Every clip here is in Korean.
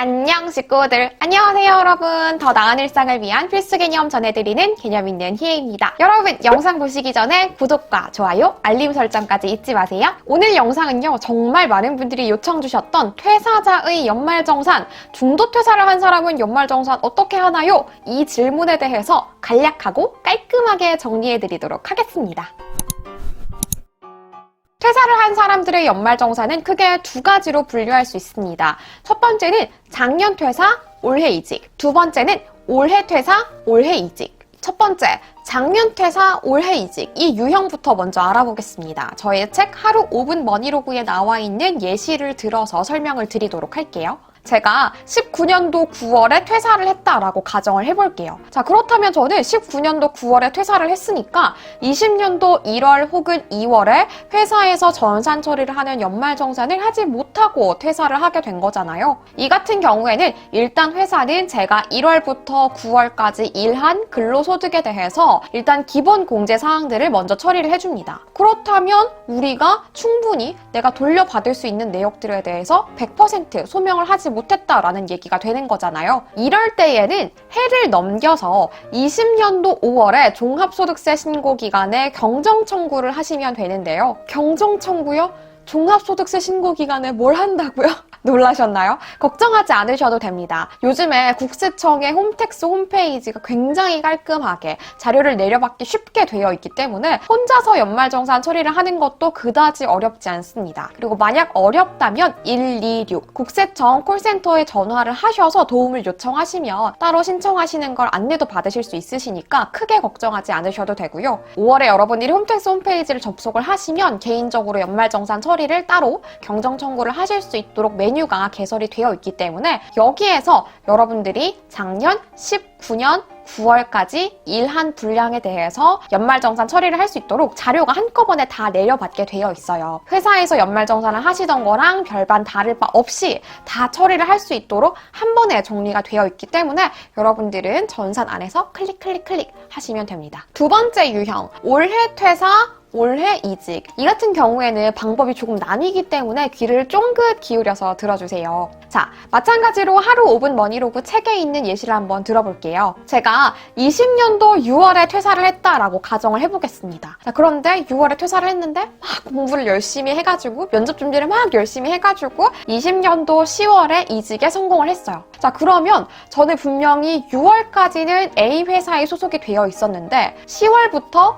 안녕 식구들, 안녕하세요 여러분. 더 나은 일상을 위한 필수 개념 전해드리는 개념 있는 희애입니다. 여러분 영상 보시기 전에 구독과 좋아요, 알림 설정까지 잊지 마세요. 오늘 영상은요, 정말 많은 분들이 요청 주셨던 퇴사자의 연말정산, 중도 퇴사를 한 사람은 연말정산 어떻게 하나요? 이 질문에 대해서 간략하고 깔끔하게 정리해드리도록 하겠습니다. 퇴사를 한 사람들의 연말정산은 크게 두 가지로 분류할 수 있습니다. 첫 번째는 작년 퇴사, 올해 이직. 두 번째는 올해 퇴사, 올해 이직. 첫 번째, 작년 퇴사, 올해 이직. 이 유형부터 먼저 알아보겠습니다. 저의 책 하루 5분 머니로그에 나와 있는 예시를 들어서 설명을 드리도록 할게요. 제가 19년도 9월에 퇴사를 했다라고 가정을 해볼게요. 자, 그렇다면 저는 19년도 9월에 퇴사를 했으니까 20년도 1월 혹은 2월에 회사에서 전산 처리를 하는 연말정산을 하지 못하고 퇴사를 하게 된 거잖아요. 이 같은 경우에는 일단 회사는 제가 1월부터 9월까지 일한 근로소득에 대해서 일단 기본 공제 사항들을 먼저 처리를 해줍니다. 그렇다면 우리가 충분히 내가 돌려받을 수 있는 내역들에 대해서 100% 소명을 하지 못했다라는 얘기가 되는 거잖아요. 이럴 때에는 해를 넘겨서 20년도 5월에 종합소득세 신고 기간에 경정 청구를 하시면 되는데요. 경정 청구요? 종합소득세 신고 기간에 뭘 한다고요? 놀라셨나요? 걱정하지 않으셔도 됩니다. 요즘에 국세청의 홈택스 홈페이지가 굉장히 깔끔하게 자료를 내려받기 쉽게 되어 있기 때문에 혼자서 연말정산 처리를 하는 것도 그다지 어렵지 않습니다. 그리고 만약 어렵다면 126 국세청 콜센터에 전화를 하셔서 도움을 요청하시면 따로 신청하시는 걸 안내도 받으실 수 있으시니까 크게 걱정하지 않으셔도 되고요. 5월에 여러분들이 홈택스 홈페이지를 접속을 하시면 개인적으로 연말정산 처리를 따로 경정 청구를 하실 수 있도록 메뉴가 개설이 되어 있기 때문에 여기에서 여러분들이 작년 19년 9월까지 일한 분량에 대해서 연말정산 처리를 할 수 있도록 자료가 한꺼번에 다 내려받게 되어 있어요. 회사에서 연말정산을 하시던 거랑 별반 다를 바 없이 다 처리를 할 수 있도록 한 번에 정리가 되어 있기 때문에 여러분들은 전산 안에서 클릭 하시면 됩니다. 두 번째 유형, 올해 퇴사, 올해 이직. 이 같은 경우에는 방법이 조금 나뉘기 때문에 귀를 쫑긋 기울여서 들어주세요. 자, 마찬가지로 하루 5분 머니로그 책에 있는 예시를 한번 들어볼게요. 제가 20년도 6월에 퇴사를 했다라고 가정을 해보겠습니다. 자, 그런데 6월에 퇴사를 했는데 막 공부를 열심히 해가지고 면접 준비를 막 열심히 해가지고 20년도 10월에 이직에 성공을 했어요. 자, 그러면 저는 분명히 6월까지는 A 회사에 소속이 되어 있었는데 10월부터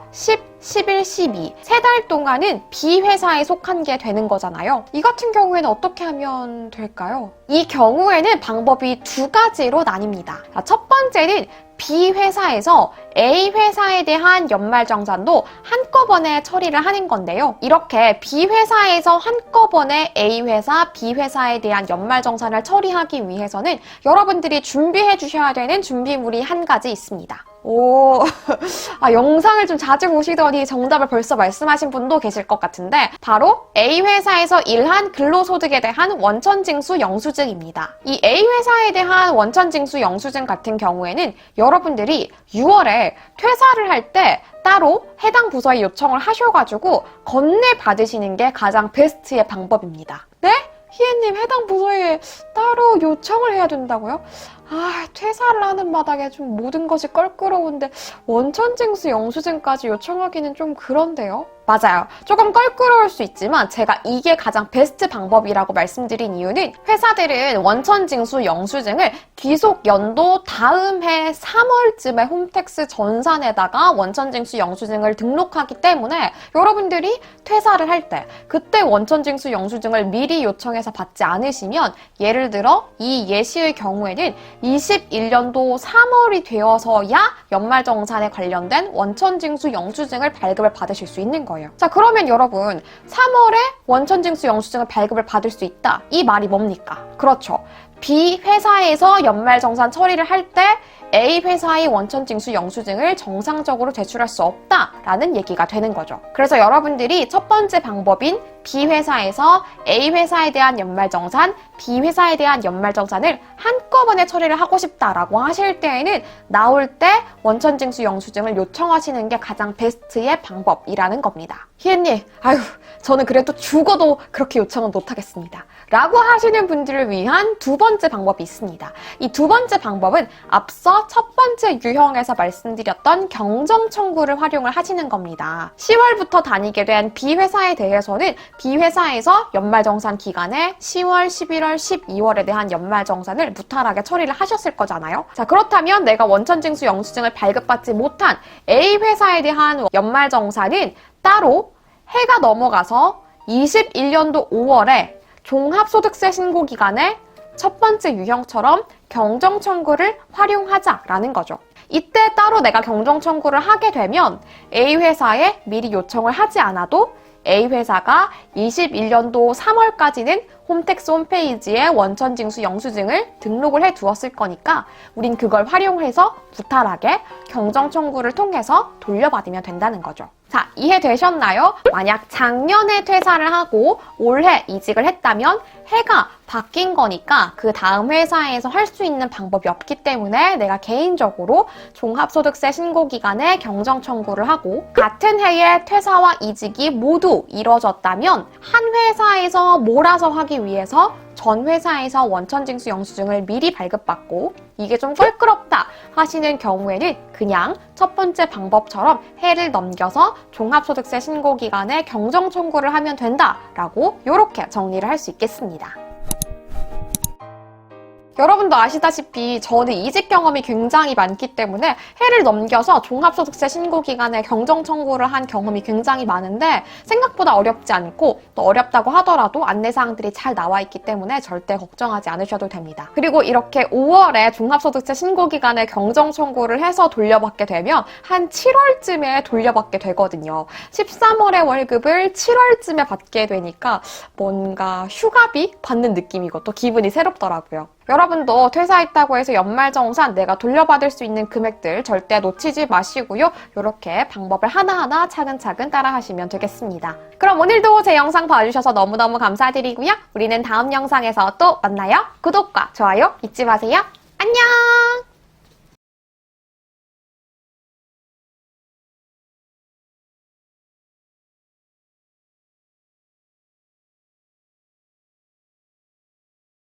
11, 12, 3달 동안은 B 회사에 속한 게 되는 거잖아요. 이 같은 경우에는 어떻게 하면 될까요? 이 경우에는 방법이 두 가지로 나뉩니다. 첫 번째는 B 회사에서 A 회사에 대한 연말정산도 한꺼번에 처리를 하는 건데요. 이렇게 B 회사에서 한꺼번에 A 회사, B 회사에 대한 연말정산을 처리하기 위해서는 여러분들이 준비해 주셔야 되는 준비물이 한 가지 있습니다. 영상을 좀 자주 보시더니 정답을 벌써 말씀하신 분도 계실 것 같은데 바로 A 회사에서 일한 근로소득에 대한 원천징수 영수증입니다. 이 A 회사에 대한 원천징수 영수증 같은 경우에는 여러분들이 6월에 퇴사를 할 때 따로 해당 부서에 요청을 하셔가지고 건네 받으시는 게 가장 베스트의 방법입니다. 네? 희애님, 해당 부서에 따로 요청을 해야 된다고요? 퇴사를 하는 마당에 좀 모든 것이 껄끄러운데 원천징수 영수증까지 요청하기는 좀 그런데요? 맞아요. 조금 껄끄러울 수 있지만 제가 이게 가장 베스트 방법이라고 말씀드린 이유는 회사들은 원천징수 영수증을 귀속 연도 다음 해 3월쯤에 홈택스 전산에다가 원천징수 영수증을 등록하기 때문에 여러분들이 퇴사를 할 때 그때 원천징수 영수증을 미리 요청해서 받지 않으시면 예를 들어 이 예시의 경우에는 21년도 3월이 되어서야 연말정산에 관련된 원천징수 영수증을 발급을 받으실 수 있는 거예요. 자, 그러면 여러분 3월에 원천징수 영수증을 발급을 받을 수 있다. 이 말이 뭡니까? 그렇죠. B 회사에서 연말정산 처리를 할 때 A 회사의 원천징수 영수증을 정상적으로 제출할 수 없다라는 얘기가 되는 거죠. 그래서 여러분들이 첫 번째 방법인 B 회사에서 A 회사에 대한 연말정산, B 회사에 대한 연말정산을 한꺼번에 처리를 하고 싶다라고 하실 때에는 나올 때 원천징수 영수증을 요청하시는 게 가장 베스트의 방법이라는 겁니다. 희애님, 저는 그래도 죽어도 그렇게 요청은 못하겠습니다. 라고 하시는 분들을 위한 두 번째 번째 방법이 있습니다. 이 두 번째 방법은 앞서 첫 번째 유형에서 말씀드렸던 경정 청구를 활용을 하시는 겁니다. 10월부터 다니게 된 B회사에 대해서는 B회사에서 연말정산 기간에 10월, 11월, 12월에 대한 연말정산을 무탈하게 처리를 하셨을 거잖아요. 자, 그렇다면 내가 원천징수 영수증을 발급받지 못한 A회사에 대한 연말정산은 따로 해가 넘어가서 21년도 5월에 종합소득세 신고 기간에 첫 번째 유형처럼 경정 청구를 활용하자라는 거죠. 이때 따로 내가 경정 청구를 하게 되면 A회사에 미리 요청을 하지 않아도 A회사가 21년도 3월까지는 홈택스 홈페이지에 원천징수 영수증을 등록을 해 두었을 거니까 우린 그걸 활용해서 무탈하게 경정 청구를 통해서 돌려받으면 된다는 거죠. 자, 이해되셨나요? 만약 작년에 퇴사를 하고 올해 이직을 했다면 해가 바뀐 거니까 그 다음 회사에서 할 수 있는 방법이 없기 때문에 내가 개인적으로 종합소득세 신고 기간에 경정 청구를 하고 같은 해에 퇴사와 이직이 모두 이뤄졌다면 한 회사에서 몰아서 하기 위해서 전 회사에서 원천징수 영수증을 미리 발급받고 이게 좀 껄끄럽다 하시는 경우에는 그냥 첫 번째 방법처럼 해를 넘겨서 종합소득세 신고 기간에 경정 청구를 하면 된다라고 이렇게 정리를 할 수 있겠습니다. 여러분도 아시다시피 저는 이직 경험이 굉장히 많기 때문에 해를 넘겨서 종합소득세 신고 기간에 경정 청구를 한 경험이 굉장히 많은데 생각보다 어렵지 않고 또 어렵다고 하더라도 안내사항들이 잘 나와 있기 때문에 절대 걱정하지 않으셔도 됩니다. 그리고 이렇게 5월에 종합소득세 신고 기간에 경정 청구를 해서 돌려받게 되면 한 7월쯤에 돌려받게 되거든요. 13월의 월급을 7월쯤에 받게 되니까 뭔가 휴가비 받는 느낌이고 또 기분이 새롭더라고요. 여러분도 퇴사했다고 해서 연말정산 내가 돌려받을 수 있는 금액들 절대 놓치지 마시고요. 이렇게 방법을 하나하나 차근차근 따라 하시면 되겠습니다. 그럼 오늘도 제 영상 봐주셔서 너무너무 감사드리고요. 우리는 다음 영상에서 또 만나요. 구독과 좋아요 잊지 마세요. 안녕!